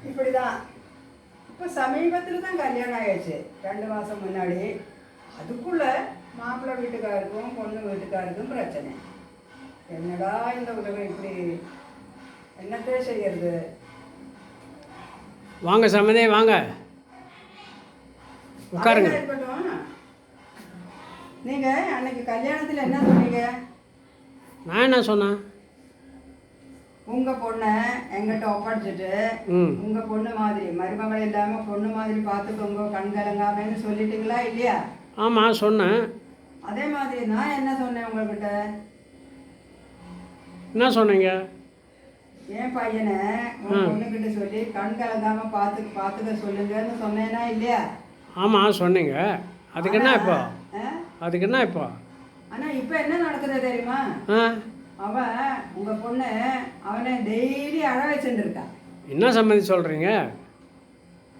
இப்படிதான். இப்போ சமீபத்தில் தான் கல்யாணம் ஆயிடுச்சு, 2 மாதம் முன்னாடி. அதுக்குள்ளே மாப்பிள்ளை வீட்டுக்காருக்கும் பொண்ணு வீட்டுக்காருக்கும் பிரச்சனை. என்னடா இந்த உலகம் இப்படி, என்னத்தே செய்யறது? வாங்க சம்மதே, வாங்க உட்காருங்க. இருக்கட்டும், நீங்கள் அன்னைக்கு கல்யாணத்தில் என்ன சொன்னீங்க? நான் என்ன சொன்னேன்? உங்கள் பொண்ணை எங்கிட்ட ஒப்படைச்சிட்டு உங்கள் பொண்ணு மாதிரி மருமகள் இல்லாமல் பொண்ணு மாதிரி பார்த்துக்கோங்க, கண் கலங்காமன்னு சொல்லிட்டீங்களா இல்லையா? ஆமாம் சொன்னேன். அதே மாதிரி நான் என்ன சொன்னேன் உங்கள்கிட்ட? என்ன சொன்னீங்க? என் பையனை உங்கள் பொண்ணுக்கிட்ட சொல்லி கண் கலங்காமல் பார்த்துக்க சொல்லுங்கன்னு சொன்னேன்னா இல்லையா? ஆமாம் சொன்னீங்க. அதுக்கு என்ன இப்போ? அதுக்கு என்ன இப்போ? ஆனால் இப்போ என்ன நடக்குது தெரியுமா? அவன் உங்கள் பொண்ணு அவனை டெய்லி அழ வச்சுருக்கான். என்ன சம்மந்தி சொல்கிறீங்க?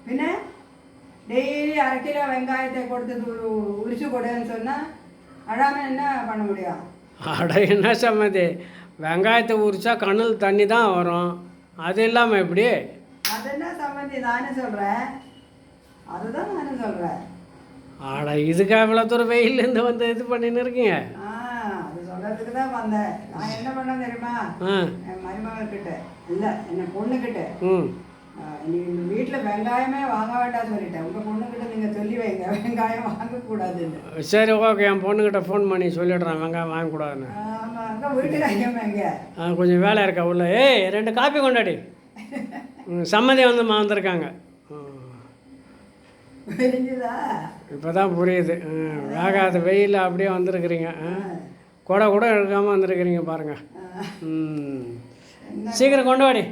பின்ன டெய்லி 1/2 கிலோ வெங்காயத்தை கொடுத்து உரிச்சு கொடுன்னு சொன்னால் அழாமல் என்ன பண்ண முடியும்? அட என்ன சம்மந்தி, வெங்காயத்தை உரிச்சா கண்ணில் தண்ணி தான் வரும், அது இல்லாமல் எப்படி? அது என்ன சம்மந்தி நானே சொல்கிறேன், அதுதான் நானும் சொல்கிறேன். ஆட இதுக்கு அவ்வளோ தூரம் வெயிலேருந்து வந்து இது பண்ணின்னு இருக்கீங்க? அது சொல்கிறதுக்கு தான் வந்தேன். நான் என்ன பண்ண தெரியுமா, என் மருமகள்கிட்ட இல்லை என்ன பொண்ணுக்கிட்ட, நீங்கள் இந்த வீட்டில் வெங்காயமே வாங்க வேண்டாம் சொல்லிட்டேன். உங்கள் பொண்ணுக்கிட்ட நீங்கள் சொல்லி வைங்க வெங்காயம் வாங்கக்கூடாதுன்னு. சரி ஓகே, என் பொண்ணுக்கிட்ட ஃபோன் பண்ணி சொல்லிடுறேன் வெங்காயம் வாங்கக்கூடாதுன்னு. ஆமாம், அங்கே வீட்டுக்கு ஐயமாங்க கொஞ்சம் வேலை இருக்கா உள்ள. 2 காப்பி கொண்டாடி. சம்மதி வந்திருக்காங்க. இப்போ தான் புரியுது. வேகாத வெயில் அப்படியே வந்திருக்கிறீங்க. கூட எடுக்காமல் வந்திருக்கிறீங்க பாருங்கள். சீக்கிரம் கொண்டு வாடி.